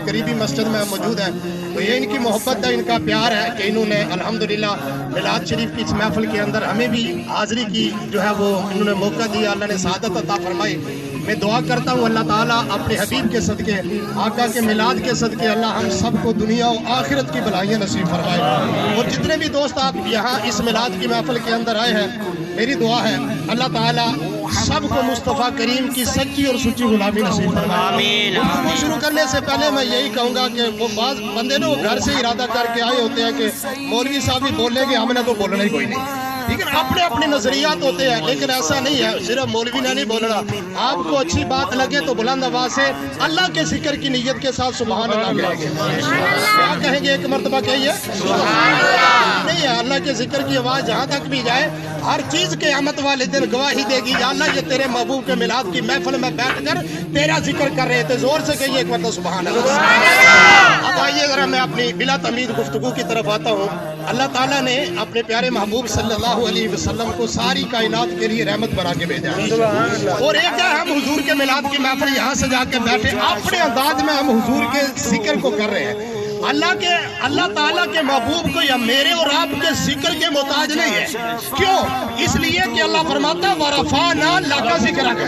करीबी मस्जिद में मौजूद हैं। तो ये इनकी मोहब्बत है, इनका प्यार है कि इन्होंने अल्हम्दुलिल्लाह मिलाद शरीफ की इस महफिल के अंदर हमें भी हाज़िरी की जो है वो इन्होंने मौका दिया, अल्लाह ने सआदत अता फरमाई। मैं दुआ करता हूँ अल्लाह ताला अपने हबीब के सदके, आका के मिलाद के सदके अल्लाह हम सबको दुनिया और आखिरत की भलाइयाँ नसीब फरमाए। और जितने भी दोस्त आप यहाँ इस मिलाद की महफिल के अंदर आए हैं, मेरी दुआ है अल्लाह ताला सबको मुस्तफ़ा करीम की सच्ची और सच्ची गुलामी नसीब फरमाए। वो शुरू करने से पहले मैं यही कहूँगा कि वो बाज़ बंदे ना वो घर से इरादा करके आए होते हैं कि मौलवी साहब ही बोलेंगे, हमने तो बोलना ही कोई नहीं। लेकिन अपने अपने नजरियात होते हैं, लेकिन ऐसा नहीं है सिर्फ मौलवी ने नहीं बोलना। आपको अच्छी बात लगे तो बुलंद आवाज से अल्लाह के जिक्र की नीयत के साथ सुभान अल्लाह कहेंगे। क्या कहेंगे? एक मर्तबा कहिए नहीं है। अल्लाह के जिक्र की आवाज जहाँ तक भी जाए हर चीज के क़यामत वाले दिन गवाही देगी, या अल्लाह ये तेरे महबूब के मिलाद की महफिल में बैठकर तेरा जिक्र कर रहे थे। जोर से कहिए एक मरतबा सुभान अल्लाह। अब आइए जरा मैं अपनी बिला तमीज़ गुफ्तगू की तरफ आता हूँ। अल्लाह ताला ने अपने प्यारे महबूब सल्लल्लाहु अलैहि वसल्लम को सारी कायनात के लिए रहमत बना के भेजा है। और एक है हम हुजूर के मिलाद की महफिल यहाँ से जाके बैठे अपने अंदाज में हम हुजूर के जिक्र को कर रहे हैं। अल्लाह ताला के महबूब को या मेरे और आपके जिक्र के मोहताज नहीं है। क्यों? इसलिए कि अल्लाह फरमाता है वरफ़अना लका ज़िक्रक,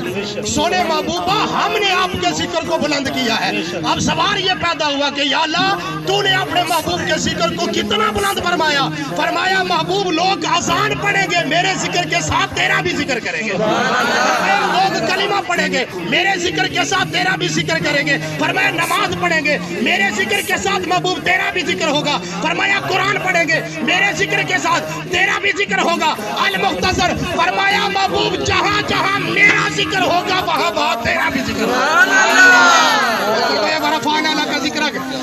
सोने महबूबा हमने आपके जिक्र को बुलंद किया है। अब सवाल ये पैदा हुआ कि या अल्लाह तूने अपने महबूब के जिक्र को कितना बुलंद फरमाया? फरमाया महबूब लोग अज़ान पढ़ेंगे मेरे जिक्र के साथ तेरा भी जिक्र करेंगे, लोग कलिमा पढ़ेंगे मेरे जिक्र के साथ तेरा भी जिक्र करेंगे। फरमाया नमाज पढ़ेंगे मेरे जिक्र के साथ महबूब तेरा भी जिक्र होगा। फरमाया कुरान पढ़ेंगे मेरे जिक्र के साथ तेरा भी जिक्र होगा। अल मुख्तसर फरमाया महबूब जहां जहां मेरा जिक्र होगा वहां वहां तेरा भी जिक्र होगा।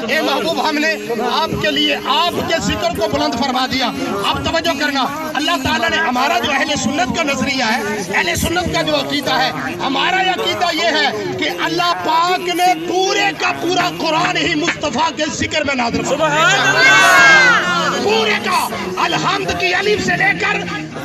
ए महबूब हमने आपके लिए आपके जिक्र को बुलंद फरमा दिया। अब तवज्जो करना, अल्लाह ताला ने हमारा जो अहले सुन्नत का नजरिया है, अहले सुन्नत का जो अकीदा है, हमारा अकीदा ये है कि अल्लाह पाक ने पूरे का पूरा कुरान ही मुस्तफा के जिक्र में नाज़िल पूरे का अलहम्द की अलिफ से लेकर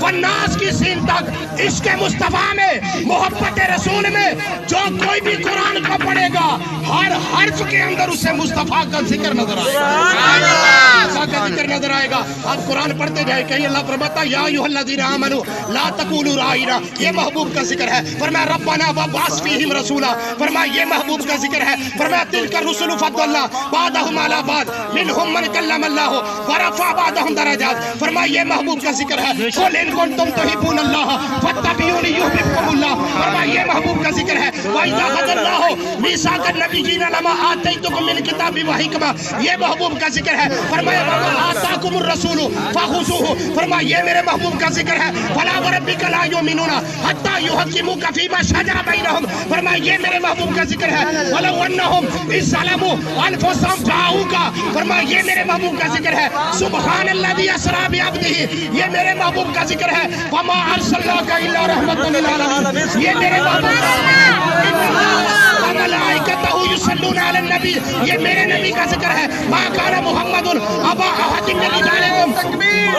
वन्नास की सीन तक इसके मुस्तफा में मोहब्बत रसूल में जो कोई भी कुरान का पढ़ेगा हर हर्फ के अंदर उसे मुस्तफा का जिक्र नजर आएगा, का जिक्र नजर आएगा। आप कुरान पढ़ते जाए कहीं अल्लाह फरमाता या अय्युहल्लज़ीना आमनू ला तक़ूलू राइना, ये महबूब का जिक्र है। फरमाया रब्बना वब्अस फीहिम रसूला, फरमाया ये महबूब का जिक्र है। फरमाया तिलका रुसुलु फद्दलना बादहुम अला बाद मिनहुम मन कल्लमल्लाह व रफ़अ बादहुम दरजात, फरमाया ये महबूब का जिक्र है। कुल इन कुंतुम तुहिब्बूनल्लाह फत्तबिऊनी युहिब्बुकुमुल्लाह, फरमाया ये महबूब का जिक्र है। व इज़ा क़ज़ल्लाहु मीसाक़न नबिय्यीना लमा आतैतुकुम मिन किताबि व हिकमा, ये महबूब का जिक्र है। फरमाया वमा आताकुमुर रसूलु फखुज़ूहु, फरमाया ये मेरे महबूब का जिक्र है। फला व रब्बिका ला युमिनूना हत्ता युहक्किमुका फीमा शजरा बैनहुम, फरमाया ये मेरे महबूब का जिक्र है। वलौ अन्नहुम इज़्ज़लमू अनफुसहुम जाऊका, फरमाया ये मेरे महबूब का जिक्र है। सुब्हानल्लज़ी अस्रा बिअब्दिही, ये मेरे महबूब का जिक्र है। वमा अरसलनाका इल्ला रहमतन लिल आलमीन, ये मेरे महबूब का व मलाइकतहु युसल्लूना अलन नबी, ये मेरे नबी का जिक्र है। मा काना मुहम्मदुन अबा अहदिन मिन रिजालिकुम, तकबीर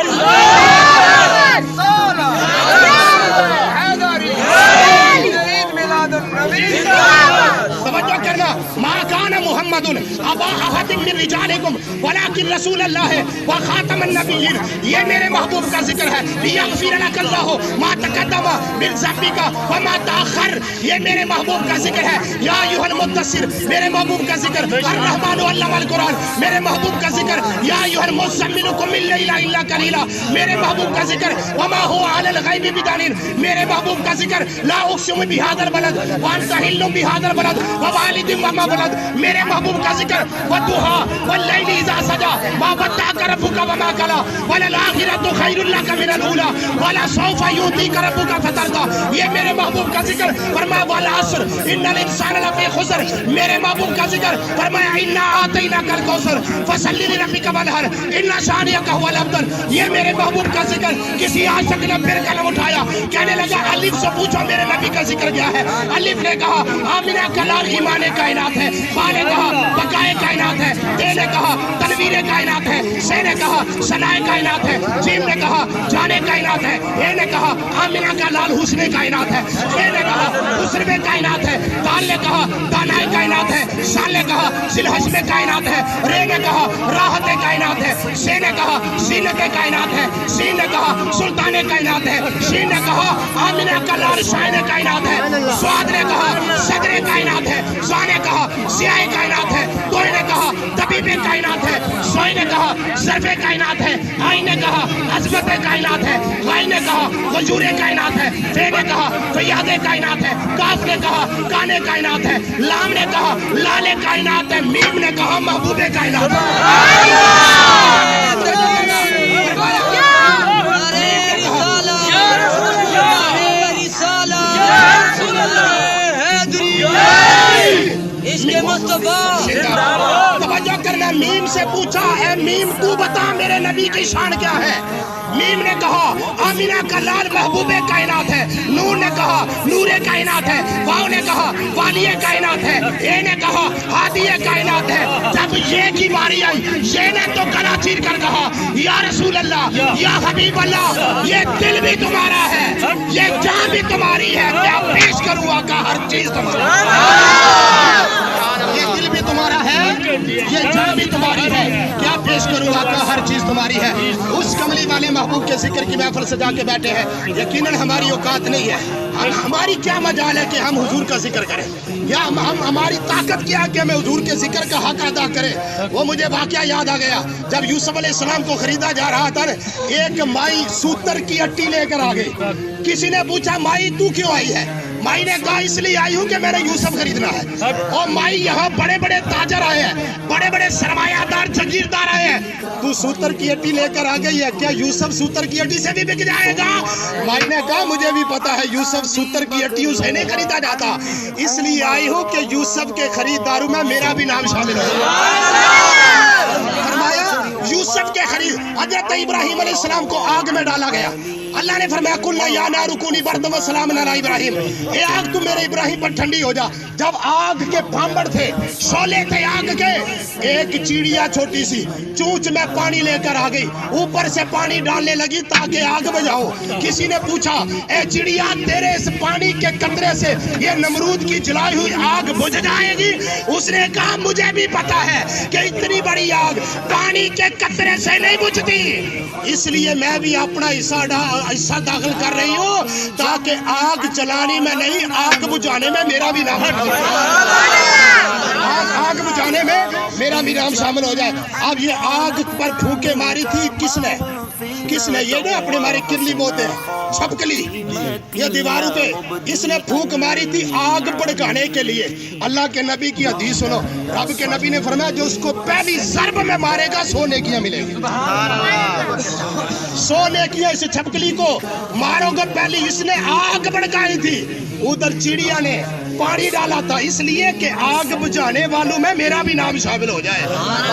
तवज्जो करना, मा काना मुहम्मदुन अबा अहदिन मिन रिजालिकुम वलाकिन रसूलल्लाह व खातमन नबिय्यीन, ये मेरे महबूब का जिक्र है। लियग़फ़िर लकल्लाहु मा तक़द्दम मिन ज़ंबिका व मा तअख़्ख़र, ये मेरे महबूब का जिक्र है। या अय्युहल मुद्दस्सिर, मेरे महबूब का जिक्र। अर्रहमानु अल्लमल कुरान, मेरे महबूब का जिक्र। या अय्युहल मुज़्ज़म्मिलु कुमिल लैला इल्ला कलीला, मेरे महबूब का जिक्र। व मा हुवा अलल गैबि बिदानिन, मेरे महबूब का जिक्र। ला उक़सिमु बिहाज़ल बलद व अंत हिल्लुम बिहाज़ल बलद व वालिदिन व मा वलद, मेरे महबूब का जिक्र। व दुहा वल्लैलि इज़ा सजा मा वद्दअका रब्बुका व मा क़ला वलल आखिरतु खैरुल लका मिनल ऊला वला सौफ़ा युअतीका रब्बुका फ़तरदा, ये मेरे महबूब का जिक्र। फरमाया वल अस्र इन्नल इंसाना लफ़ी खुस्र, मेरे महबूब का जिक्र। फरमाया इन्ना आतैनाकल कौसर फसल्लि लिरब्बिका वनहर इन्ना शानिअका हुवल अब्तर, ये मेरे महबूब का जिक्र। किसी आशिक़ ने फिर कलम उठाया, कहने लगा अलिफ से पूछो मेरे नबी का जिक्र क्या है। अलिफ ने कहा आमिना का लाल ईमाने कायनात है, बा ने कहा बकाए कायनात है, ते ने कहा तनवीरे कायनात है, से ने कहा کہا سنائے کائنات ہے، جیم نے کہا جانے کائنات ہے، اے نے کہا آمینہ کا لال حسن کائنات ہے، اے نے کہا حسن میں کائنات ہے، دال نے کہا دانائے کائنات ہے، سال نے کہا ذوالحج میں کائنات ہے، رے نے کہا راحت کائنات ہے، سے نے کہا زینت کائنات ہے، سین نے کہا سلطان کائنات ہے، شین نے کہا آمینہ کا لال شاہد کائنات ہے، سواد نے کہا صدر کائنات ہے، زا نے کہا سیاہ کائنات ہے، دوئی نے کہا طبیب کائنات ہے، سوئی نے کہا ظرف کائنات ہے، آئی نے کہا عظمت کائنات ہے، غائی نے کہا وجور کائنات ہے، فے نے کہا فیاض کائنات ہے، کاف نے کہا کانے کائنات ہے، لام نے کہا لال کائنات ہے، میم نے کہا محبوب کائنات ہے۔ توجہ کرنا، میم سے پوچھا اے میم تو بتا میرے نبی کی شان کیا ہے؟ میم نے کہا آمینہ کا لال محبوب کائنات ہے، نور نے کہا نور کائنات ہے، واو نے کہا والی کائنات ہے، اے نے کہا ہادی کائنات ہے۔ جب یہ کی باری آئی یہ نے تو گلا چیر کر کہا یا رسول اللہ یا حبیب اللہ یہ دل بھی تمہارا ہے یہ جان بھی تمہاری ہے، کیا پیش کروں آقا ہر چیز تمہارا، یہ دل بھی تمہارا ہے یہ جان بھی تمہاری ہے، کیا پیش کروں آقا ہر چیز تمہاری ہے۔ اس کملی والے محبوب کے ذکر کی محفل سجا کے بیٹھے ہیں، یقیناً ہماری اوقات نہیں ہے، ہماری کیا مجال ہے کہ ہم حضور کا ذکر کریں، یا ہماری طاقت کیا کہ ہمیں حضور کے ذکر کا حق ادا کریں۔ وہ مجھے واقعہ یاد آ گیا، جب یوسف علیہ السلام کو خریدا جا رہا تھا، ایک مائی سوتر کی اٹی لے کر آ گئی، کسی نے پوچھا مائی تو کیوں آئی ہے؟ مائی نے کہا اس لیے آئی ہوں کہ میں نے یوسف خریدنا ہے، اور مائی یہاں بڑے بڑے تاجر آئے ہیں، بڑے بڑے سرمایہ دار جگیردار آئے ہیں، تو سوتر کی اٹی لے کر آ گئی ہے، کیا یوسف سوتر کی اٹی سے بھی بک جائے گا؟ مائی نے کہا مجھے بھی پتا ہے یوسف سوتر کی اٹیوں سے نہیں خریدا جاتا، اس لیے آئی ہوں کہ یوسف کے خریداروں میں میرا بھی نام شامل ہو۔ فرمایا یوسف کے خرید، حضرت ابراہیم علیہ السلام کو آگ میں ڈالا گیا، اللہ نے فرمایا قلنا یا نار کونی بردا و سلاما علی ابراہیم، اے آگ تو میرے ابراہیم پر ٹھنڈی ہو جا۔ جب آگ کے پھامبڑ تھے، شعلے تھے آگ کے، ایک چڑیا چھوٹی سی چونچ میں پانی لے کر آ گئی، اوپر سے پانی ڈالنے لگی تاکہ آگ بجھاؤ۔ کسی نے پوچھا اے چڑیا تیرے اس پانی کے قطرے سے یہ نمرود کی جلائی ہوئی آگ بجھ جائے گی؟ اس نے کہا مجھے بھی پتا ہے کہ اتنی بڑی آگ پانی کے قطرے سے نہیں بجھتی، اس لیے میں بھی اپنا حصہ داخل کر رہی ہوں تاکہ آگ جلانے میں نہیں آگ بجھانے میں میرا بھی نام شامل ہو جائے، آگ بجھانے میں میرا بھی نام شامل ہو جائے۔ اب یہ آگ پر پھونکے ماری تھی کس نے؟ یہ نے اپنے مارے کرلی بوتے ہیں چھپکلی، یہ دیواروں پہ اس نے پھونک ماری تھی آگ بھڑکانے کے لیے۔ اللہ کے نبی کی حدیث سنو، رب کے نبی نے فرمایا جو اس کو پہلی ضرب میں مارے گا 100 نیکیاں ملے گی، 100 نیکیاں اس چھپکلی کو مارو گے، پہلی اس نے آگ بھڑکائی تھی، ادھر چڑیا نے پانی ڈالا تھا، اس لیے کہ آگ بجھانے والوں میں میرا بھی نام شامل ہو جائے۔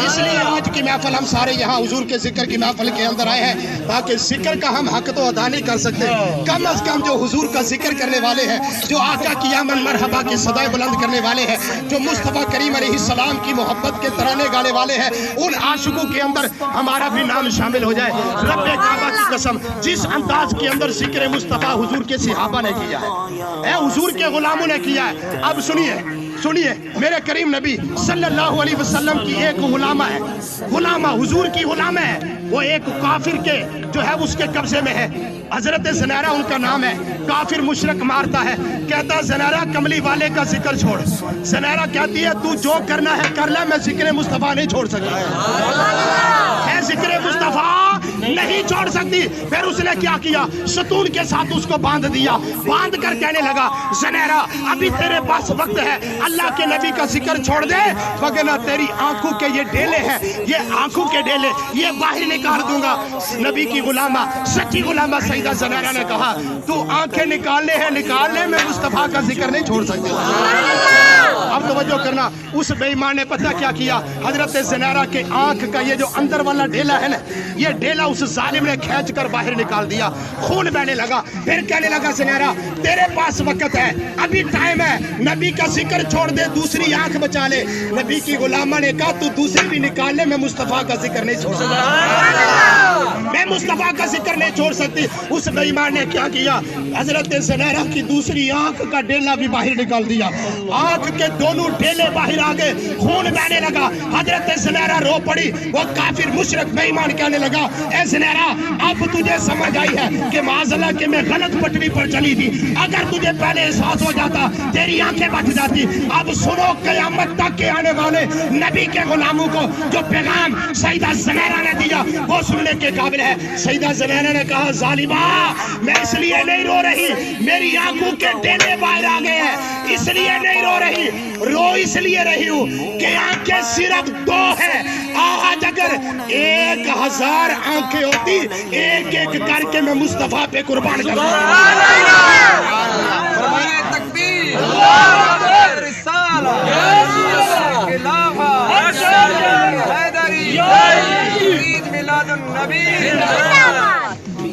اس لیے آج کی محفل ہم سارے یہاں حضور کے ذکر کی محفل کے اندر آئے ہیں تاکہ ذکر کا ہم حق تو ادا نہیں کر سکتے، کم از کم جو حضور کا ذکر کرنے والے ہیں، جو آقا کی یا من مرحبا کی صدائے بلند کرنے والے ہیں، جو مصطفیٰ کریم علیہ السلام کی محبت کے ترانے گانے والے ہیں، ان عاشقوں کے اندر ہمارا بھی نام شامل ہو جائے۔ رب کعبہ کی قسم جس انداز کے اندر ذکر مصطفیٰ حضور کے صحابہ نے کیا ہے، اے حضور کے غلاموں نے کیا ہے، اب سنیے میرے کریم نبی صلی اللہ علیہ وسلم کی ایک غلامہ ہے، غلامہ حضور کی غلامہ ہے، وہ ایک کافر کے جو ہے اس کے قبضے میں ہے، حضرت زنیرہ ان کا نام ہے، کافر مشرک مارتا ہے، کہتا زنیرہ کملی والے کا ذکر چھوڑ، زنیرہ کہتی ہے تو جو کرنا ہے کر لے، میں ذکر مصطفیٰ نہیں چھوڑ سکتی، میں ذکر مصطفیٰ نہیں چھوڑ سکتی۔ پھر اس نے کیا کیا، ستون کے ساتھ اس کو باندھ دیا، باندھ کر کہنے لگا زنیرہ ابھی تیرے پاس وقت ہے، اللہ کے نبی کا ذکر چھوڑ دے وگرنہ تیری آنکھوں کے یہ ڈیلے ہیں، یہ آنکھوں کے ڈیلے یہ باہر نکال دوں گا۔ نبی کی غلامہ سچی غلامہ سیدہ زنیرہ نے کہا تو آنکھیں نکالنے ہیں نکال لے، میں مصطفیٰ کا ذکر نہیں چھوڑ سکتی۔ अब तवज्जो करना, उस बेईमान ने पता क्या किया, हजरत ज़नैरा के आंख का ये जो अंदर वाला ढेला है ना, ये ढेला उस जालिम ने खींच कर बाहर निकाल दिया, खून बहने लगा। फिर कहने लगा ज़नैरा तेरे पास वक्त है, अभी टाइम है, नबी का जिक्र छोड़ दे, दूसरी आंख बचा ले। नबी की गुलामा ने कहा तू दूसरी भी निकाल ले, मैं मुस्तफा का जिक्र नहीं छोड़ सकता, मैं मुस्तफा का जिक्र नहीं छोड़ सकती। उस बेईमान ने क्या किया, हजरत ज़नैरा की दूसरी आंख का डेला भी बाहर निकाल दिया, आंख के दोनों डेले बाहर आ गए, खून बहने लगा। हजरत ज़नैरा रो पड़ी, वो काफिर मुशरिक बेईमान कहने लगा ए ज़नैरा अब तुझे समझ आई है कि माज़अल्लाह कि मैं गलत पटरी पर चली थी, अगर तुझे पहले एहसास हो जाता तेरी आंखें बच जाती। अब सुनो क़यामत तक के आने वाले नबी के गुलामों को जो पैगाम सईदा ज़नैरा ने दिया वो सुनने के काबिल है। सईदा ज़नैरा ने कहा ज़ालिमा मैं इसलिए नहीं रो रही, मेरी आंखों के डेले बाहर आ गए हैं, इसलिए नहीं रो रही, रो इसलिए रही हूँ कि आंखें सिर्फ दो है, आज अगर 1000 आंखें होती एक एक करके मैं मुस्तफा पे कुर्बान करता।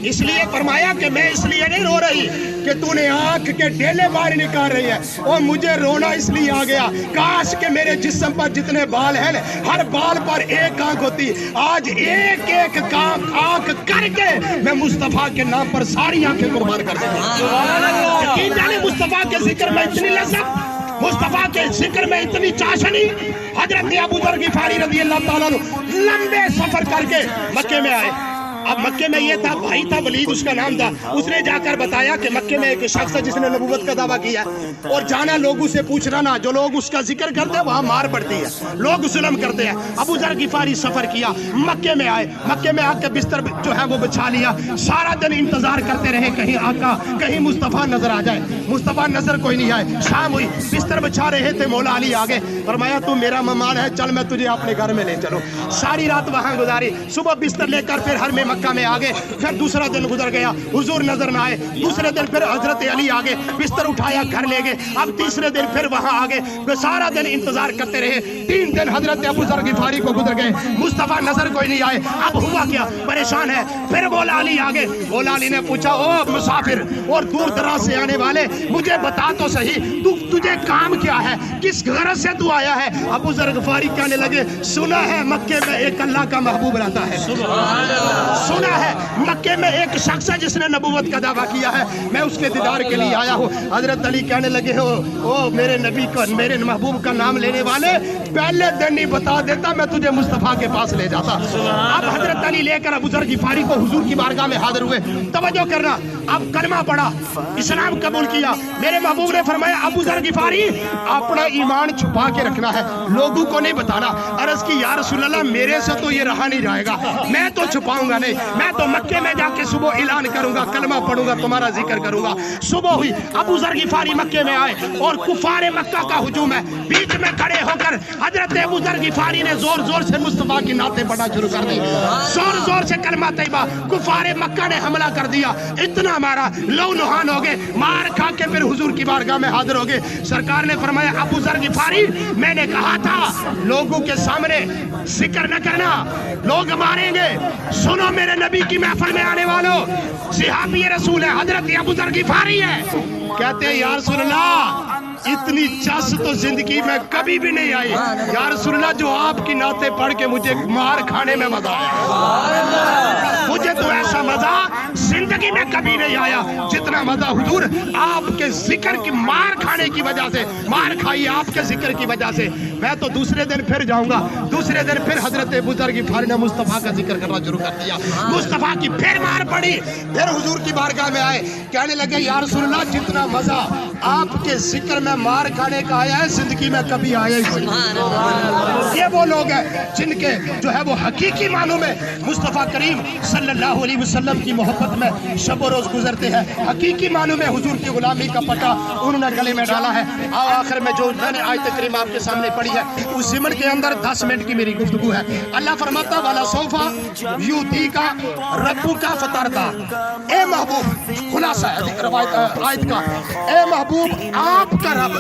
इसलिए फरमाया कि मैं इसलिए नहीं रो रही कि तूने आंख के डेले बाहर निकाल रही है, और मुझे रोना इसलिए आ गया काश के मेरे जिस्म पर जितने बाल हैं हर बाल पर एक आंख होती, आज एक एक आंख करके मैं मुस्तफा के नाम पर सारी आंखें कुर्बान कर देती। जाने मुस्तफा के जिक्र में इतनी लज्जत, मुस्तफा के जिक्र में इतनी चाशनी। हजरत अबू ज़र गिफ़ारी रज़ी अल्लाह ताला अन्हु लंबे सफर करके मक्के में आए। अब मक्के में ये था, भाई था वलीद उसका नाम था, उसने जाकर बताया कि मक्के में एक शख्स है जिसने नबूवत का दावा किया, और जाना लोगों से पूछना ना, जो लोग उसका जिक्र करते हैं वहाँ मार पड़ती है, लोग जुल्म करते हैं। अबू ज़र गिफ़ारी सफर किया, मक्के में आए, मक्के में आकर बिस्तर जो है वो बिछा लिया, सारा दिन इंतजार करते रहे कहीं आका कहीं मुस्तफ़ा नजर आ जाए, मुस्तफ़ा नजर कोई नहीं आए। शाम हुई, बिस्तर बिछा रहे थे, मौला अली आ गए, फरमाया तू मेरा मेहमान है, चल मैं तुझे अपने घर में ले चलो। सारी रात वहाँ गुजारी, सुबह बिस्तर लेकर फिर हर में मक्का में आ गए। फिर दूसरा दिन गुजर गया, हुजूर नजर ना आए, दूसरे दिन फिर हजरत अली आ गए, बिस्तर उठाया घर ले गए। अब तीसरे दिन फिर वहां आ गए, वे सारा दिन इंतजार करते रहे। 3 दिन हजरत अबू ज़र गिफ़ारी को गुजर गए, मुस्तफा नजर कोई नहीं आए। अब हुआ क्या, परेशान है। फिर मौला अली आ गए, मौला अली ने पूछा ओ मुसाफिर और दूर दराज से आने वाले, मुझे बता तो सही तुझे काम क्या है, किस गरज से तू आया है। अबू ज़र गिफ़ारी कहने लगे सुना है मक्के में एक अल्लाह का महबूब रहता है, सुना है मक्के में एक शख्स है जिसने नबूवत का दावा किया है, मैं उसके दीदार के लिए आया हूँ। हजरत अली कहने लगे हो ओ मेरे नबी का, मेरे महबूब का नाम लेने वाले, पहले दिन नहीं बता देता मैं तुझे मुस्तफा के पास ले जाता। अब हजरत अली लेकर अबू ज़र गिफ़ारी को हुजूर की बारगाह में हाजिर हुए। तवज्जो करना, अब कलमा पढ़ा, इस्लाम कबूल किया। मेरे महबूब ने फरमाया अबू ज़र गिफ़ारी अपना ईमान छुपा के रखना है, लोगों को नहीं बताना। अर्ज़ की या रसूल अल्लाह मेरे से तो ये रहा नहीं जाएगा, मैं तो छुपाऊंगा नहीं, मैं तो मक्के में जाके सुबह ऐलान करूंगा, कलमा पढ़ूंगा, तुम्हारा जिक्र करूंगा। सुबह हुई, अबू ज़र गिफ़ारी मक्के में आए और कुफारे मक्का का हुजूम है, बीच में खड़े होकर हजरत अबू ज़र गिफ़ारी ने जोर जोर से मुस्तफा की नाते पढ़ना शुरू कर दी, जोर जोर से कलमा तैयबा। कुफारे मक्का ने हमला कर दिया, इतना मारा, लहू लुहान हो गए, मार खा के फिर हुजूर की बारगाह में हाजिर हो गए। सरकार ने फरमाया अबू ज़र गिफ़ारी मैंने कहा था लोगों के सामने जिक्र न करना, लोग मारेंगे, सुनो मेरे नबी की महफिल में आने वालों, सहाबी रसूल है, हजरत अबू ज़र गिफ़ारी है। कहते हैं या रसूल अल्लाह इतनी चस तो जिंदगी में कभी भी नहीं आई, या रसूल अल्लाह जो आपकी नाते पढ़ के मुझे मार खाने में मजा आया, मुझे तो ऐसा मजा जिंदगी में कभी नहीं आया जितना मजा हुजूर आपके जिक्र की मार खाने की वजह से, मार खाई आपके जिक्र की वजह से। मैं तो दूसरे दिन फिर जाऊंगा, दूसरे दिन फिर हजरत अबू ज़र गिफ़ारी ने मुस्तफा का जिक्र करना शुरू कर दिया, मुस्तफा की फिर मार पड़ी, फिर हुजूर की बारगाह में आए, कहने लगे या रसूल अल्लाह जितना मजा आपके जिक्र में मार खाने का आया है जिंदगी में कभी आया ही नहीं। ये वो लोग हैं जिनके जो है वो हकीकी मानों में मुस्तफा करीम सल्लल्लाहु अलैहि वसल्लम की मोहब्बत में शब रोज गुजरते हैं, हकीकी मानों में हुजूर की गुलामी का पटा उन्होंने गले में डाला है। आओ आखिर में जो मैंने आयत करीम आपके सामने पढ़ी है उस ज़िमन के अंदर 10 मिनट की मेरी गुफ्तगू है। अल्लाह फरमाता वाला सोफा यूती का रब्बू का फतरदा, ए महबूब, खुलासा है आयत का, ए महबूब महबूब आपका रब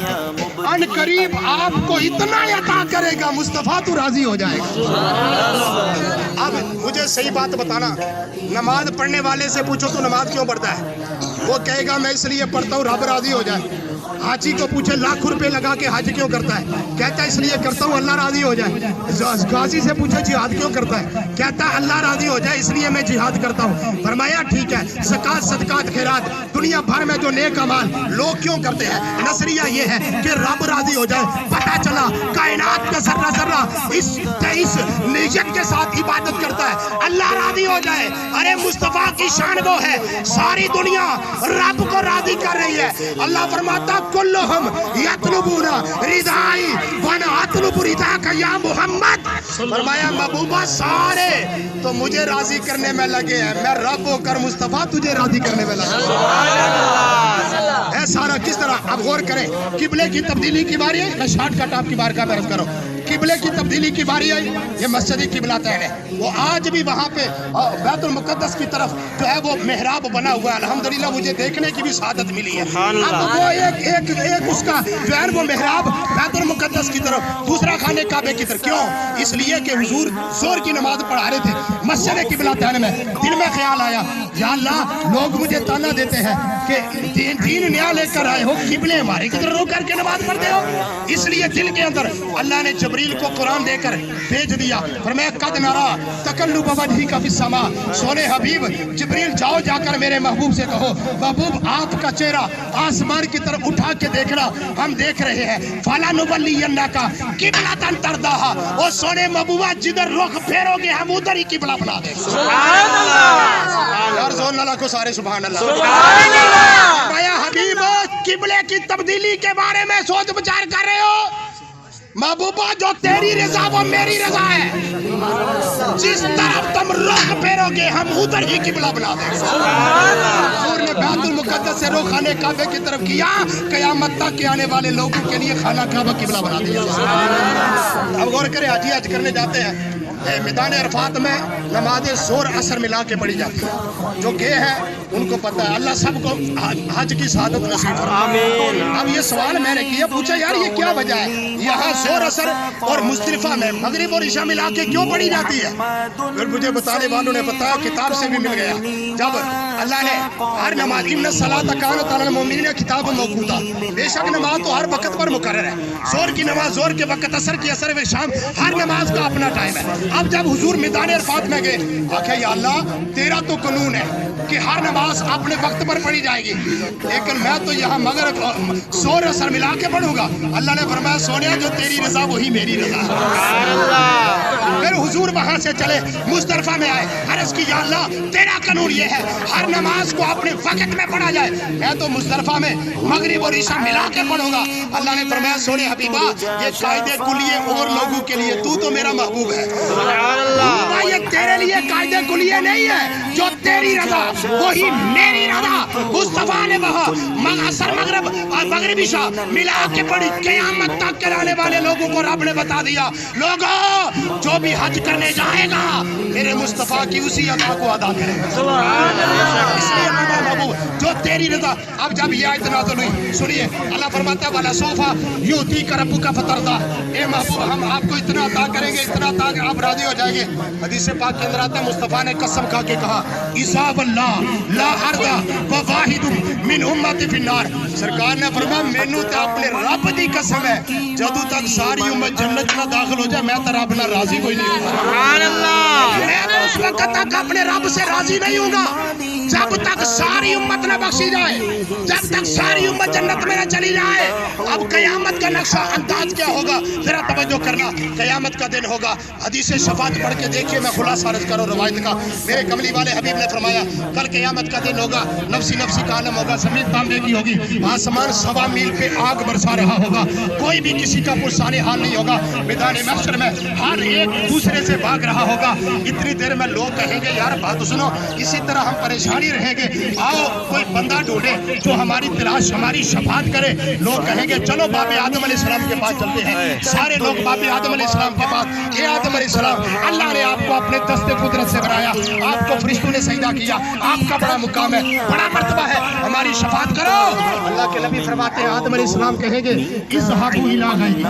अन करीब आपको इतना अता करेगा, मुस्तफा तू राजी हो जाएगा। अब मुझे सही बात बताना, नमाज पढ़ने वाले से पूछो तो नमाज क्यों पढ़ता है, वो कहेगा मैं इसलिए पढ़ता हूँ रब राजी हो जाए। हाजी को पूछे लाख रुपए लगा के हज क्यों करता है, कहता है इसलिए करता हूँ अल्लाह राजी हो जाए। गाजी से पूछे जिहाद क्यों करता है, कहता है अल्लाह राजी हो जाए इसलिए मैं जिहाद करता हूँ। फरमाया ठीक है, ज़कात सदकात खैरात दुनिया भर में जो नेक अमाल लोग क्यों करते हैं, नजरिया ये है कि रब राजी हो जाए। पता चला कायनात का जर्रा जर्रा इस नीयत के साथ इबादत करता है, अल्लाह राजी हो जाए। अरे मुस्तफा की शान वो है, सारी दुनिया रब को राजी कर रही है। अल्लाह फरमाता कुल्लुहुम यतलबूना रिदाई वन अतलबु रिदाका या मोहम्मद। फरमाया महबूबा सारे तो मुझे राजी करने में लगे हैं, मैं रब होकर मुस्तफा तुझे राजी करने में लगा। है सारा किस तरह, अब गौर करें। किबले की तब्दीली की बारी है, मैं शॉर्टकट आपकी बारगाह में अर्ज करूं। किबले की तब्दीली की बारी आई, ये मस्जिद किबला तैन है, वो आज भी वहाँ पे बैतुल मुक़द्दस की तरफ जो है वो मेहराब बना हुआ है। अल्हम्दुलिल्लाह मुझे देखने की भी सआदत मिली है। अब वो एक उसका जो है वो मेहराब बैतुल मुक़द्दस की तरफ, दूसरा खाने काबे की तरफ। क्यों? इसलिए कि हुजूर जोर की नमाज पढ़ा रहे थे मस्जिद किबला तैन में। दिल में ख्याल आया, या अल्लाह लोग मुझे ताना देते हैं कि दीन नया लेकर आए हो, किबले हमारे की तरफ रो करके नमाज पढ़ते हो। इसलिए दिल के अंदर अल्लाह ने जबरील को कुरान देकर भेज दिया। फरमाया कद नरा तकल्लुब वजही का फिस समा, सोने हबीब जबरील जाओ जाकर मेरे महबूब से कहो महबूब आपका चेहरा आसमान की तरफ उठा के देखना, हम देख रहे हैं। फला नुवल्लियन्नका किबलतन तरदाहा, ओ सोने महबूबा जिधर रुख फेरोगे हम उधर ही किबला बना देंगे। सुभान अल्लाह, यार जोन अल्लाह को सारे सुभान अल्लाह। सुभान अल्लाह। फरमाया हबीब किबले की तब्दीली के बारे में सोच विचार कर रहे हो, महबूबा जो तेरी रजा वो मेरी रजा है, जिस तरफ तुम रुख फेरोगे हम उधर ही किबला बना देंगे। हुजूर ने बैतुल मुक़द्दस से रुख खाने काबे की तरफ किया, क़यामत तक के आने वाले लोगों के लिए खाना काबा किबला बना दिया। अब गौर करें, हाजी हज करने जाते हैं, मैदान अरफात में नमाज ज़ोर असर मिला के पढ़ी जाती है। जो गे है उनको पता है, अल्लाह सबको हज की सआदत नसीब फरमाए। अब ये सवाल मैंने किया, पूछा यार ये क्या वजह है, यहाँ ज़ोर असर और मुज़दलिफ़ा में मगरिब और इशा मिला के क्यों पढ़ी जाती है? फिर मुझे बताने वालों ने बताया, किताब से भी मिल गया। जब अल्लाह ने हर नमाज इन्ना सलात कानत अलल मुमिनीन किताब मौक़ूता, बेशक नमाज तो हर वक्त पर मुकर्रर है। ज़ोर की नमाज ज़ोर के वक्त, असर की असर व शाम, हर नमाज का अपना टाइम है। अब जब हुजूर मैदान अरफात में गए, आखे या अल्लाह तेरा तो कानून है कि हर नमाज अपने वक्त पर पढ़ी जाएगी, लेकिन मैं तो यहाँ मगरिब ज़ोर असर मिला के पढ़ूंगा। अल्लाह ने फरमाया सोनिया जो तेरी रजा वही मेरी रजा। फिर हुजूर वहां से चले मुज़दलिफ़ा में आए, अर्ज़ की या अल्लाह तेरा कानून ये है हर नमाज को अपने वक्त में पढ़ा जाए, मैं तो मुज़दलिफ़ा में मगरिब और इशा मिला के पढ़ूंगा। अल्लाह ने फरमाया सोने हबीबा ये कायदे कुलिये और लोगों के लिए, तू तो मेरा महबूब है, ये तेरे लिए कायदे कुलिये नहीं है, जो तेरी रजा वही मेरी रजा। मुस्तफा ने वहाँ असर मगरिब और मगरिब इशा मिला के पढ़ी, क़यामत तक के आने वाले लोगों को रब ने बता दिया, लोगों जो भी हज करने जाएगा मेरे मुस्तफा की उसी अदा को अदा करेगा। इसलिए महबूब जो तेरी रजा। अब जब ये आयत नाज़िल हुई, सुनिए अल्लाह फरमाता है वाला सोफा युती का रब्बुका फतरदा, ए महबूब हम आपको इतना अता करेंगे, इतना अता आप राजी हो जाएंगे। हदीस पाक के अंदर आता है मुस्तफा ने कसम खा के कहा ईसा वल्लाह ला हरदा व वाहिदुम मिन उम्मती फिन्नार। सरकार ने फरमाया मैनू ते अपने रब दी कसम है, जदों तक सारी उम्मत जन्नत में दाखिल हो जाए मैं तो रब नाल राजी कोई नहीं होगा। सुभान अल्लाह। मैं उस वक्त तक अपने रब से राजी नहीं होगा जब तक सारी उम्मत न बख्शी जाए, जब तक सारी उम्मत जन्नत में न चली जाए। अब कयामत का नक्शा अंदाज क्या होगा, जरा तवज्जो करना। कयामत का दिन होगा, हदीस शफात पढ़ के देखिए, मैं खुलासा अर्ज करूं रवायत का। मेरे कमली वाले हबीब ने फरमाया कल कयामत का दिन होगा, नफसी नफसी का आलम होगा, जमीन तांबे की होगी, आसमान 1.25 मील पे आग बरसा रहा होगा, कोई भी किसी का पुरसाने हाल नहीं होगा। मैदान महशर में हर एक दूसरे से भाग रहा होगा। इतनी देर में लोग कहेंगे यार बात सुनो, इसी तरह हम परेशानी रहेंगे, आओ कोई बंदा ढूंढे जो हमारी तलाश हमारी शफात करे। लोग कहेंगे चलो बाबे आदम अलैहिस्सलाम के पास चलते हैं। सारे लोग बाबे आदम अलैहिस्सलाम के पास, ये आदम अलैहिस्सलाम, अल्लाह ने आपको अपने दस्ते कुदरत से बनाया, आपको फरिश्तों ने सजदा किया, आपका बड़ा मुकाम है, बड़ा मर्तबा है, हमारी शफाअत करो। अल्लाह के नबी फरमाते हैं आदम अलैहिस्सलाम कहेंगे इज़हाबू इला गैरी,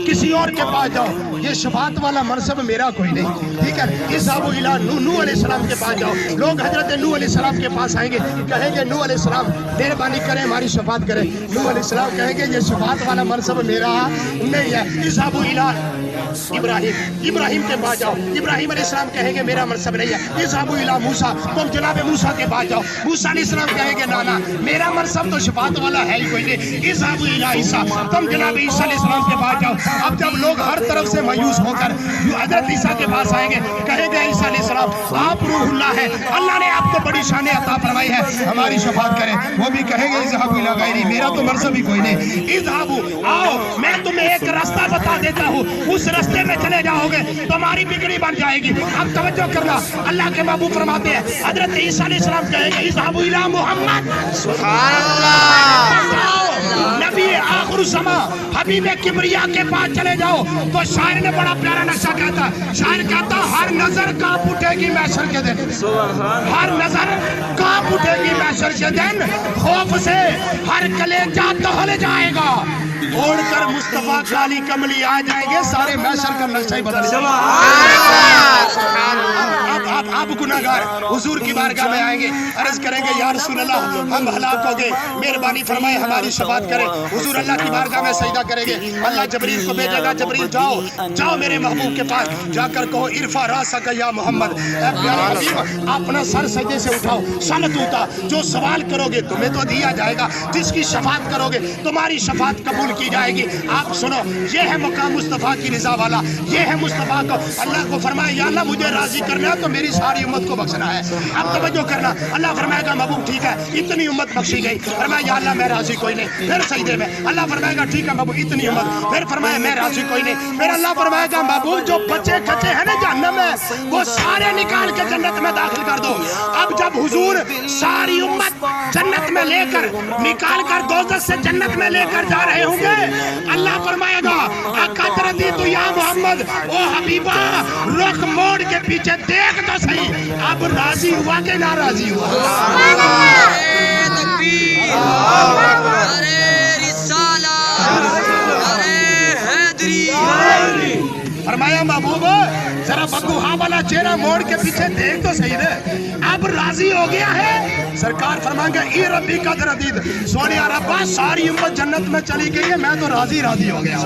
किसी और के पास जाओ, ये शफाअत वाला मनसब मेरा कोई नहीं, ठीक है। इज़हाबू इला नूह अलैहिस्सलाम के पास जाओ, लोग हजरत नूह अलैहिस्सलाम के पास आएंगे, कहेंगे नूह अलैहिस्सलाम मेहरबानी करें हमारी शफाअत करें। नूह अलैहिस्सलाम कहेंगे ये शफाअत वाला मनसब मेरा नहीं है। इज़हाबू इला इब्राहिम, इब्राहिम के पास जाओ, इब्राहिम अलैहिस्सलाम कहेंगे मेरा मनसब नहीं है। इज़हाबू इला मूसा, तुम जनाब मूसा के पास जाओ, मूसा अलैहिस्सलाम कहेंगे ना ना मेरा मनसब तो शफाअत वाला है ही कोई नहीं। इज़हाबू इला ईसा, तुम जनाब ईसा अलैहिस्सलाम के पास जाओ। अब जब लोग हर तरफ से मायूस होकर हजरत ईसा के पास आएंगे, कहेंगे ईसा अलैहिस्सलाम आप रूहुल्लाह है, अल्लाह ने आपको बड़ी शान अता फरमाई है, हमारी शफाअत करें। वो भी कहेंगे इज़हाबू इला गैरी, मेरा तो मनसब ही कोई नहीं। इज़हाबू, आओ मैं तुम्हें एक रास्ता बता देता हूँ, उस रास्ते में चले जाओगे तुम्हारी बिगड़ी बन जाएगी। अब तवज्जो करना, अल्लाह के महबूब फरमाते हैं हजरत ईसा अलैहिस्सलाम कहेंगे इज़हाबू इला मुहम्मद, सुभान अल्लाह, नबी आखिर ज़मा हबीब किबरिया के पास चले जाओ। तो शायर ने बड़ा प्यारा नक्शा कहता, शायर कहता हर नजर कांप उठेगी महशर के दिन, हर नजर कांप उठेगी महशर के दिन, खौफ से हर कलेजा दहल जाएगा, ओढ़कर मुस्तफा काली कमली आ जाएंगे, सारे महशर का नक्शा ही बदल जाएगा। आप गुनाहगार हुजूर की बारगाह में आएंगे, अर्ज करेंगे या रसूल अल्लाह हम हलाक हो गए, मेहरबानी फरमाए हमारी शफाअत करें। हुजूर अल्लाह की बारगाह में सजदा करेंगे, अल्लाह जबरील को भेजेगा, जबरील जाओ जाओ मेरे महबूब के पास जाकर कहो इरफा रासक या मोहम्मद, प्यारे हबीब अपना सर सजदे से उठाओ, सल टूटा, जो सवाल करोगे तुम्हें तो दिया जाएगा, जिसकी शफाअत करोगे तुम्हारी शफाअत कबूल की जाएगी। आप सुनो, ये है मकाम मुस्तफा की रिजा वाला, ये है मुस्तफा को अल्लाह को फरमाया या अल्लाह मुझे राजी करना है तो मेरी सारी उम्मत को बख्शना है। अब तवज्जो करना, अल्लाह फरमाएगा महबूब ठीक है इतनी उम्मत बख्शी गई, फरमाया या अल्लाह मैं राजी कोई नहीं, फिर सजदे में अल्लाह फरमाएगा ठीक है महबूब इतनी उम्मत, फिर फरमाया मैं राजी कोई नहीं, फिर अल्लाह फरमाएगा महबूब जो बच्चे कच्चे हैं ना जहन्नम में वो सारे निकाल के जन्नत में दाखिल कर दो। अब जब हुजूर सारी उम्मत जन्नत में लेकर निकाल कर दोज़ख से जन्नत में लेकर जा रहे होंगे, अल्लाह फरमाएगा अकदर दी तू या मोहम्मद, ओ हबीबा रुख मोड़ के पीछे देख तो सही, अब राजी हुआ कि ना राजी हुआ। फरमाया महबूब जरा बदुहा वाला चेहरा मोड़ के पीछे देख तो सही ने, अब राजी हो गया है। सरकार फरमाएंगे ई रब्बी का दरदीद, सोनिया रब्बा सारी उम्मत जन्नत में चली गई है, मैं तो राजी राजी हो गया।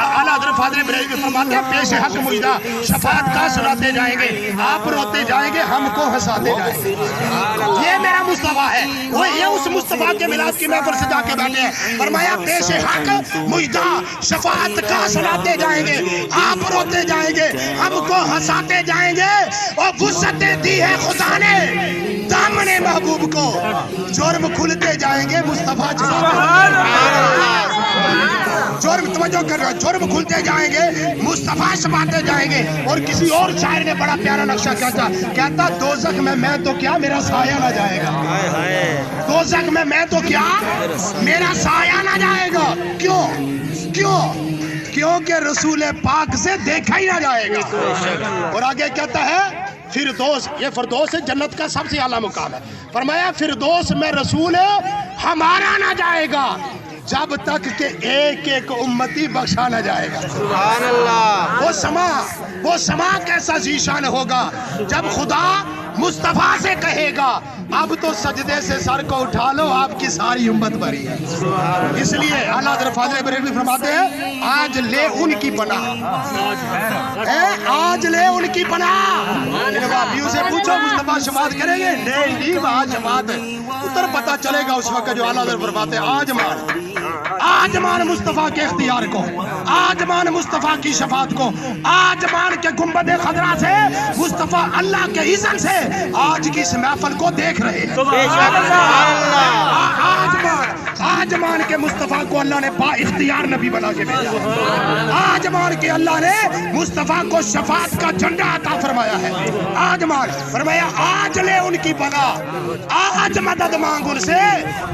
आला हज़रत फाज़िल इब्राहिम फरमाते हैं पेश हक मुजदा शफाअत का सुनाते जाएंगे, आप रोते जाएंगे हमको हंसाते जाएंगे। ये मेरा मुस्तफा है, वो ये उस मुस्तफा के मिलाद की महफिल से जाके बैठे हैं, फरमाया पेश हक मुजदा शफाअत का सुनाते जाएंगे, आप रोते जाएंगे हमको हंसाते जाएंगे। और वुसअतें दी है खुदा ने दामने महबूब को, जुर्म खुलते जाएंगे मुस्तफा जुर्म, तवज्जो कर रहा, जुर्म खुलते जाएंगे मुस्तफा छपाते जाएंगे। और किसी और शायर ने बड़ा प्यारा नक्शा कहता दोज़ख में मैं तो क्या मेरा साया ना जाएगा, दोज़ख में मैं तो क्या मेरा साया ना जाएगा। क्यों क्यों क्योंकि रसूल पाक से देखा ही ना जाएगा। और आगे कहता है फिरदौस, ये फिरदौस जन्नत का सबसे आला मुकाम है, फरमाया फिरदौस में रसूल हमारा ना जाएगा जब तक के एक एक उम्मती बख्शा ना जाएगा। सुभान अल्लाह। वो समा कैसा ज़ीशान होगा जब खुदा मुस्तफा से कहेगा अब तो सजदे से सर को उठा लो आपकी सारी उम्मत भरी है। इसलिए आला हज़रत फाज़िल इब्राहिम फरमाते हैं आज ले उनकी पनाह, आज ले उनकी पनाह। वापियों से पूछो मुस्तफा शफाअत करेंगे, नहीं वहाँ जमात उतर पता चलेगा उस वक्त जो आला हज़रत फरमाते हैं आज मान मुस्तफा के इख्तियार को, आज मान मुस्तफा की शफाअत को, आज मान के गुंबद खदरा से मुस्तफा अल्लाह के इज़्ज़त से आज की इस महफिल को देख रहे हैं। आज मान के मुस्तफा को अल्लाह ने बा इख्तियार नबी बना के भेजा, आज मान के अल्लाह ने मुस्तफा को शफाअत का झंडा अता फरमाया है। आज मान फरमाया आज ले उनकी बना, आज मदद मांग उनसे,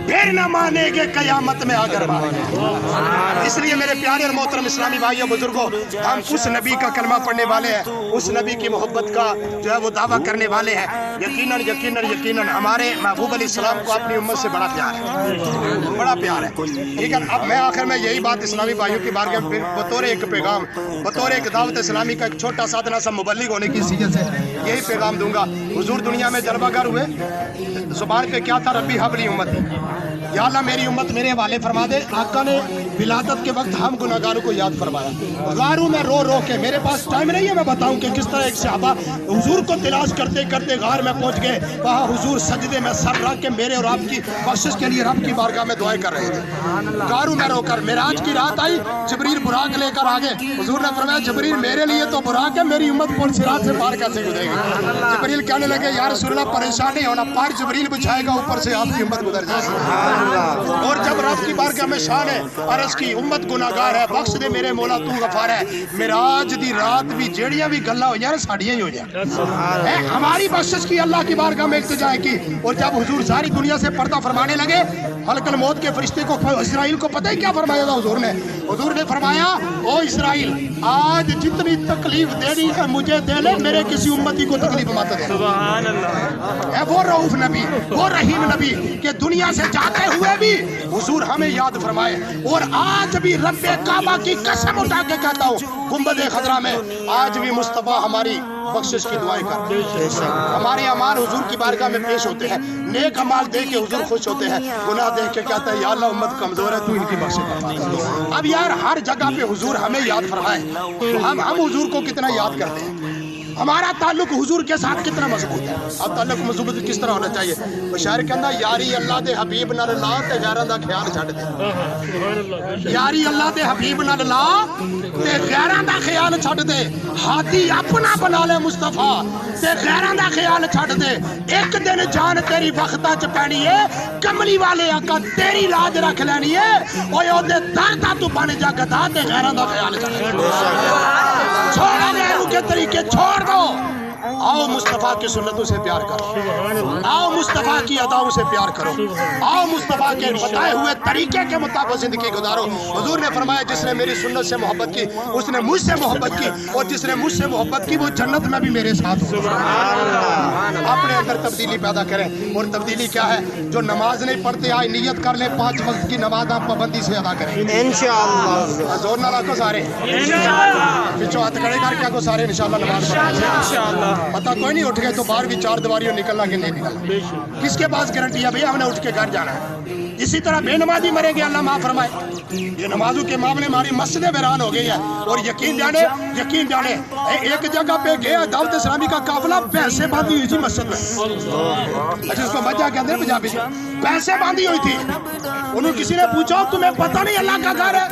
फिर न मानेंगे कयामत में अगर मानेंगे। اس لیے میرے پیارے اور محترم اسلامی بھائیوں بزرگوں، ہم اس نبی کا کلمہ پڑھنے والے ہیں، اس نبی کی محبت کا جو ہے وہ دعویٰ کرنے والے ہیں۔ یقیناً یقیناً یقیناً ہمارے محبوب علیہ السلام کو اپنی امت سے بڑا پیار ہے، بڑا پیار ہے، ٹھیک ہے۔ اب میں آخر میں یہی بات اسلامی بھائیوں کی بارگاہ میں بطور ایک پیغام، بطور ایک دعوت اسلامی کا ایک چھوٹا سا ادنا سا مبلغ ہونے کی حیثیت سے یہی پیغام دوں گا۔ حضور دنیا میں جلوہ گر ہوئے، زبان پہ کیا تھا؟ ربی حب لی امتی، یا اللہ میری امت میرے حوالے فرما دے۔ آقا نے ولادت کے وقت ہم گناہگاروں کو یاد فرمایا، غاروں میں رو رو کے، میرے پاس ٹائم نہیں ہے میں بتاؤں کہ کس طرح ایک صحابہ حضور کو تلاش کرتے کرتے غار میں پہنچ گئے، وہاں حضور سجدے میں سر رکھ کے میرے اور آپ کی بخشش کے لیے رب کی بارگاہ میں دعائیں کر رہے تھے، غاروں میں رو کر۔ معراج کی رات آئی، جبریل براق لے کر آگے، حضور نے فرمایا جبریل میرے لیے تو براق ہے، میری امت پور صراط سے پار کیسے گزرے گی؟ جبریل کہنے لگے یا رسول اللہ پریشان نہیں ہونا، پار جبریل بچھائے گا، اوپر سے آپ کی امت گزر جائے گی۔ اور جب رب کی بارگاہ میں شان ہے، عرض کی امت گناہگار ہے، بخش دے میرے مولا تو غفار ہے۔ معراج دی رات بھی جیڑیاں بھی گلاں ہوئیاں ساڈیاں ہی ہوئیاں، ہماری بخشش کی اللہ کی بارگاہ میں التجا کی۔ اور جب حضور ساری دنیا سے پردہ فرمانے لگے، ملک الموت کے فرشتے کو اسرائیل کو پتہ ہے کیا فرمایا تھا حضور نے؟ حضور نے فرمایا او اسرائیل آج جتنی تکلیف دینی ہے مجھے دے لے، میرے کسی امتی کو تکلیف مت دے۔ سبحان اللہ، اے وہ رؤوف نبی، وہ رحیم نبی کہ دنیا سے جاتے ہوئے بھی حضور ہمیں یاد فرمائے۔ اور آج بھی رب کعبہ کی قسم اٹھا کے کہتا ہوں، گنبد خضرا میں آج بھی مصطفیٰ ہماری بخشش کی دعائیں کر، ہمارے اعمال حضور کی بارگاہ میں پیش ہوتے ہیں، نیک اعمال دیکھ کے حضور خوش ہوتے ہیں، گناہ دیکھ کے کہتا ہے یا اللہ امت کمزور ہے تو ان کی بخشش کر۔ اب یار ہر جگہ پہ حضور ہمیں یاد فرمائے، تو ہم حضور کو کتنا یاد کرتے ہیں، ہمارا تعلق حضور کے ساتھ کتنا مضبوط ہے۔ اب تعلق مضبوط کس طرح ہونا چاہیے؟ بشار کے اندر یاری اللہ دے حبیب نال لا تے غیراں دا خیال چھڈ دے، یاری اللہ دے حبیب نال لا تے غیراں دا خیال چھڈ دے، ہاتھی اپنا بنا لے مصطفیٰ تے غیراں دا خیال چھڈ دے۔ ایک دن جان تیری وقتاں چ پینی ہے، کملی والے آقا تیری لاج رکھ لینی ہے، اوے او دے در دا تو بن جا گدھا تے غیراں دا خیال چھڈ دے۔ چھوڑو غیروں کے طریقے چھوڑ دو، آؤ مصطفیٰ کی سنتوں سے پیار کرو، آؤ مصطفیٰ کی اداؤں سے پیار کرو، آؤ مصطفیٰ کے بتائے ہوئے طریقے کے مطابق زندگی گزارو۔ حضور نے فرمایا جس نے میری سنت سے محبت کی اس نے مجھ سے محبت کی، اور جس نے مجھ سے محبت کی وہ جنت میں بھی میرے ساتھ ہو۔ اپنے اندر تبدیلی پیدا کریں، اور تبدیلی کیا ہے؟ جو نماز نہیں پڑھتے آج نیت کر لیں 5 وقت کی نماز آپ پابندی سے ادا کریں انشاءاللہ۔ زور نہ رکھو سارے، پچھو ہاتھ کھڑے کر کے کو سارے انشاءاللہ نماز پڑھیں۔ پتہ کوئی نہیں اٹھ گئے تو باہر بھی 4 دیواریوں نکلنا کہ نہیں نکلنا، کس کے پاس گارنٹی ہے بھیا ہم نے اٹھ کے گھر جانا ہے؟ اسی طرح بے نمازی مرے گے اللہ معاف فرمائے۔ یہ نمازوں کے معاملے میں ہماری مسجدیں ویران ہو گئی ہے، اور یقین جانے ایک جگہ پہ گیا دعوت اسلامی کا قافلہ، پیسے باندھی ہوئی تھی مسجد میں، جس کو مجھا کے اندر پنجابی پیسے باندھی ہوئی تھی۔ انہوں کسی نے پوچھا تمہیں پتہ نہیں اللہ کا گھر ہے؟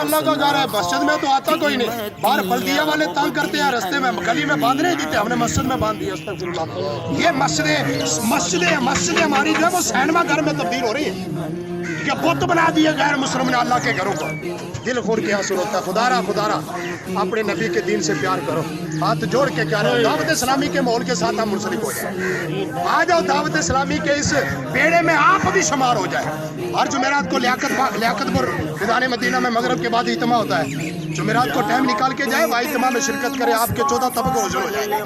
اللہ کا گھر ہے، مسجد میں تو آتا کوئی نہیں، باہر بلدیہ والے تنگ کرتے ہیں، رستے میں گلی میں باندھ نہیں دیتے، ہم نے مسجد میں باندھ دیا۔ استغفراللہ، یہ مسجدیں ہماری جو ہے وہ سینما گھر میں تبدیل ہو رہی ہے کہ بت بنا دیے غیر مسلم نے اللہ کے گھروں کو۔ دل خور کے حاصل ہوتا ہے۔ خدا را اپنے نبی کے دین سے پیار کرو، ہاتھ جوڑ کے کیا رہو، دعوت اسلامی کے ماحول کے ساتھ ہم منسلک ہو جائیں، آ جاؤ دعوت اسلامی کے اس بیڑے میں آپ بھی شمار ہو جائے۔ ہر جمعرات کو لیاقت پر میدان مدینہ میں مغرب کے بعد اجتماع ہوتا ہے، جمعرات کو ٹائم نکال کے جائے، وہاں اجتماع میں شرکت کرے، آپ کے 14 طبقوں حضور ہو جائیں گے،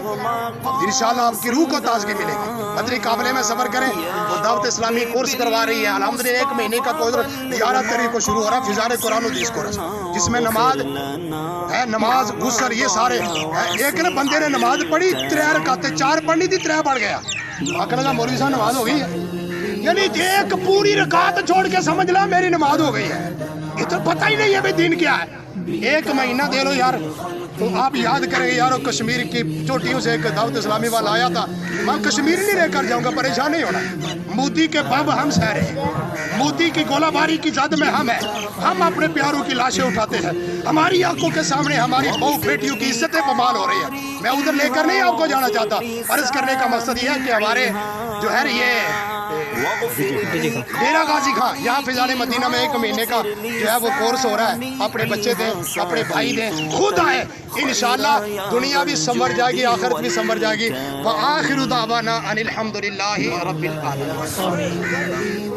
انشاءاللہ آپ کی روح کو تازگی ملے گی۔ بدری قافلے میں سفر کریں تو دعوت اسلامی کورس کروا رہی ہے، الحمدللہ 1 مہینے کا کورس 11 تاریخ کو شروع ہو رہا ہے، فضائل قرآن و حدیث کورس، جس میں نماز غسل یہ سارے ایک نے بندے نے نماز پڑھی 3 رکعتیں، 4 پڑھنی تھی 3 پڑھ گیا، آقا نے مولوی صاحب نماز ہو گئی ہے، یعنی ایک پوری رکعت چھوڑ کے سمجھ لا میری نماز ہو گئی ہے۔ یہ تو پتہ ہی نہیں ہے بھائی دین کیا ہے۔ 1 مہینہ دے لو یار، تو آپ یاد کریں گے یارو کشمیر کی چوٹیوں سے ایک دعوت اسلامی والا آیا تھا، میں کشمیر نہیں لے کر جاؤں گا، پریشان نہیں ہونا، مودی کے بم ہم سہ رہے ہیں، مودی کی گولہ باری کی زد میں ہم ہیں، ہم اپنے پیاروں کی لاشیں اٹھاتے ہیں، ہماری آنکھوں کے سامنے ہماری بہو بیٹیوں کی عزتیں پامال ہو رہی ہیں۔ میں ادھر لے کر نہیں آپ کو جانا چاہتا، عرض کرنے کا مقصد یہ ہے کہ ہمارے جو ہے یہ ڈیرہ غازی خان یہاں فضائل مدینہ میں 1 مہینے کا جو ہے وہ کورس ہو رہا ہے، اپنے بچے دیں، اپنے بھائی دیں، خود آئے، انشاءاللہ دنیا بھی سنور جائے گی، آخرت بھی سنور جائے گی۔ وآخر دعوانا ان الحمدللہ رب العالمین۔